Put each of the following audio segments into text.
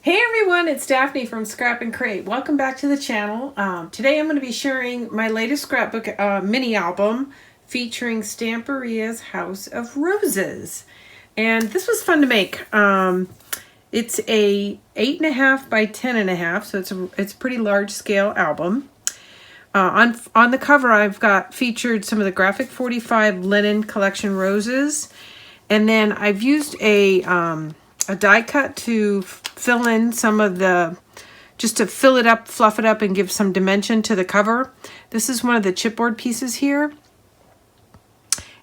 Hey everyone, it's Daphne from Scrap and Crate. Welcome back to the channel. Today I'm going to be sharing my latest scrapbook mini album featuring Stamperia's House of Roses. And this was fun to make. It's a 8.5 by 10.5, so it's a pretty large scale album. On the cover I've got featured some of the Graphic 45 linen collection roses, and then I've used a die cut to fill in some of the, just to fill it up, fluff it up, and give some dimension to the cover. This is one of the chipboard pieces here.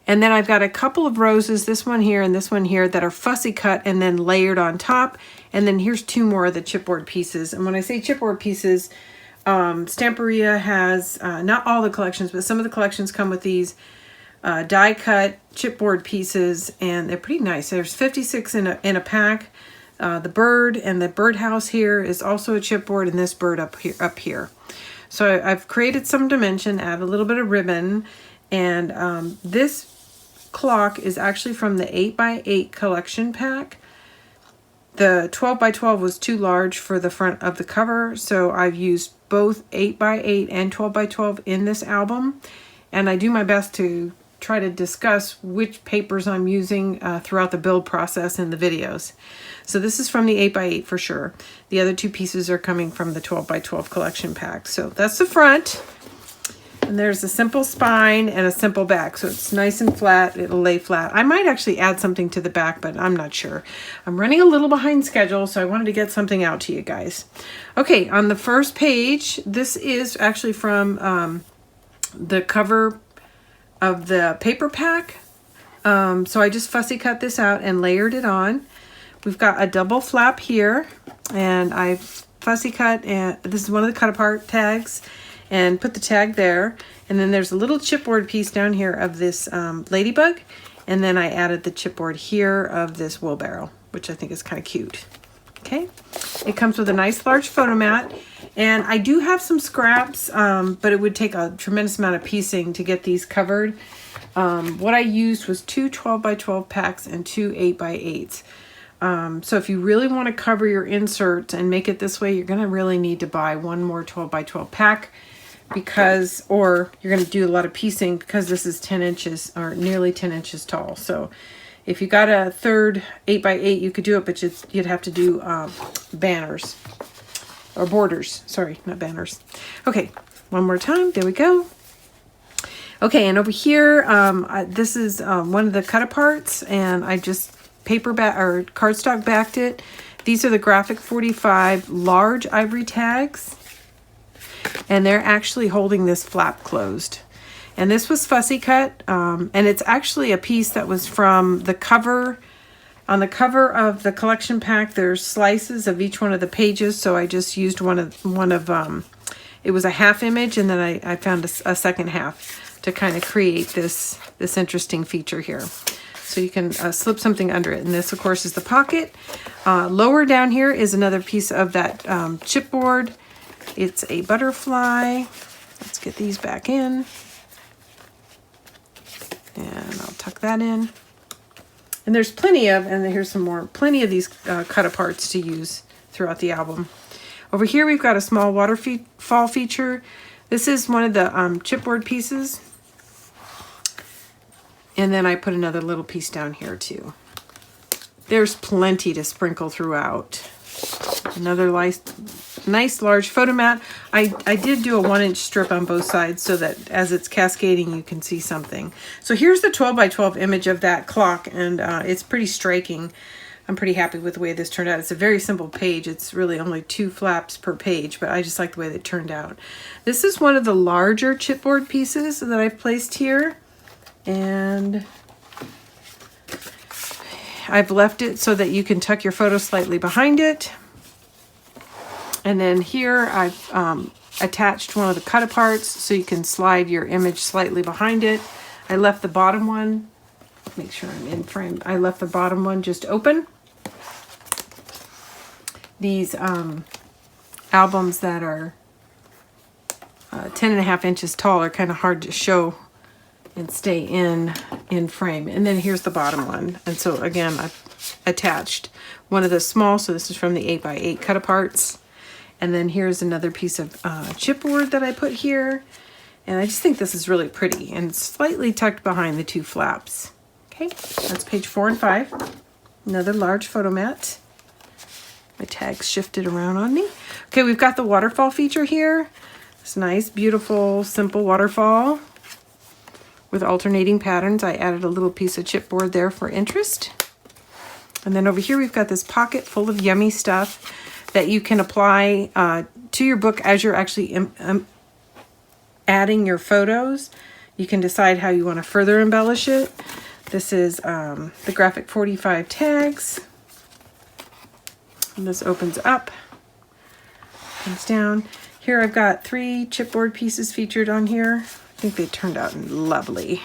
And then I've got a couple of roses, this one here and this one here, that are fussy cut and then layered on top. And then here's two more of the chipboard pieces. And when I say chipboard pieces, Stamperia has, not all the collections, but some of the collections come with these die cut chipboard pieces, and they're pretty nice. There's 56 in a pack. The bird and the birdhouse here is also a chipboard, and this bird up here. So I've created some dimension, add a little bit of ribbon, and this clock is actually from the 8x8 collection pack. The 12x12 was too large for the front of the cover, so I've used both 8x8 and 12x12 in this album, and I do my best to try to discuss which papers I'm using throughout the build process in the videos. So this is from the 8x8 for sure. The other two pieces are coming from the 12x12 collection pack. So that's the front, and there's a simple spine and a simple back, so it's nice and flat. It'll lay flat. I might actually add something to the back, but I'm not sure. I'm running a little behind schedule, so I wanted to get something out to you guys. Okay, on the first page, this is actually from the cover of the paper pack. So I just fussy cut this out and layered it on. We've got a double flap here, and I fussy cut, and this is one of the cut apart tags, and put the tag there. And then there's a little chipboard piece down here of this ladybug, and then I added the chipboard here of this wheelbarrow, which I think is kind of cute. Okay, it comes with a nice large photo mat, and I do have some scraps, but it would take a tremendous amount of piecing to get these covered. What I used was two 12x12 packs and two 8x8s. So if you really want to cover your inserts and make it this way, you're going to really need to buy one more 12x12 pack, because, or you're going to do a lot of piecing, because this is 10 inches or nearly 10 inches tall. So if you got a third 8x8, you could do it, but you'd have to do banners or borders. Sorry, not banners. Okay, one more time. There we go. Okay, and over here, this is one of the cut aparts, and I just paper back or cardstock backed it. These are the Graphic 45 large ivory tags, and they're actually holding this flap closed. And this was fussy cut, and it's actually a piece that was from the cover. On the cover of the collection pack, there's slices of each one of the pages, so I just used one of it was a half image, and then I found a second half to kind of create this interesting feature here. So you can slip something under it, and this of course is the pocket. Lower down here is another piece of that chipboard. It's a butterfly. Let's get these back in. And I'll tuck that in. And there's plenty of, and here's some more, plenty of these cut aparts to use throughout the album. Over here we've got a small waterfall feature. This is one of the chipboard pieces. And then I put another little piece down here too. There's plenty to sprinkle throughout. Another nice large photo mat. I did do a 1-inch strip on both sides so that as it's cascading you can see something. So here's the 12x12 image of that clock, and it's pretty striking. I'm pretty happy with the way this turned out. It's a very simple page. It's really only 2 flaps per page, but I just like the way that it turned out. This is one of the larger chipboard pieces that I've placed here, and I've left it so that you can tuck your photo slightly behind it. And then here I've attached one of the cut aparts so you can slide your image slightly behind it. I left the bottom one, make sure I'm in frame, I left the bottom one just open. These albums that are 10.5 inches tall are kind of hard to show and stay in frame. And then here's the bottom one. And so again, I've attached one of the small, so this is from the 8x8 cut aparts. And then here's another piece of chipboard that I put here. And I just think this is really pretty and slightly tucked behind the two flaps. Okay, that's page 4 and 5. Another large photo mat. My tags shifted around on me. Okay, we've got the waterfall feature here. It's nice, beautiful, simple waterfall with alternating patterns. I added a little piece of chipboard there for interest. And then over here we've got this pocket full of yummy stuff that you can apply to your book as you're actually adding your photos. You can decide how you want to further embellish it. This is the graphic 45 tags. And this opens up, comes down. Here I've got 3 chipboard pieces featured on here. I think they turned out lovely.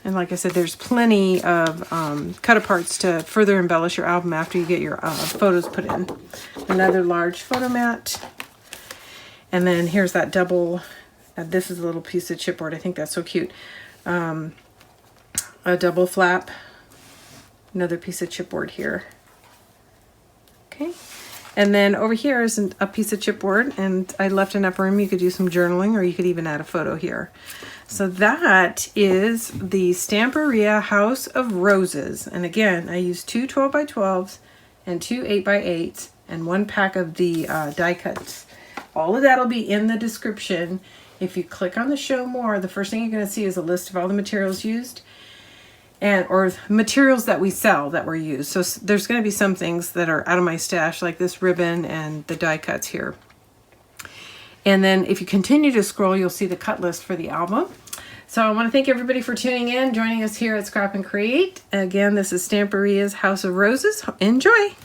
And like I said, there's plenty of cut aparts to further embellish your album after you get your photos put in. Another large photo mat. And then here's that double, this is a little piece of chipboard. I think that's so cute. A double flap. Another piece of chipboard here. Okay. And then over here is a piece of chipboard, and I left enough room. You could do some journaling, or you could even add a photo here. So that is the Stamperia House of Roses. And again, I used 2 12x12s and 2 8x8s and 1 pack of the die cuts. All of that will be in the description. If you click on the show more, the first thing you're going to see is a list of all the materials used, or materials that we sell that were used. So there's going to be some things that are out of my stash, like this ribbon and the die cuts here. And then if you continue to scroll, you'll see the cut list for the album. So I want to thank everybody for tuning in, joining us here at Scrap and Create. Again, this is Stamperia's House of Roses. Enjoy!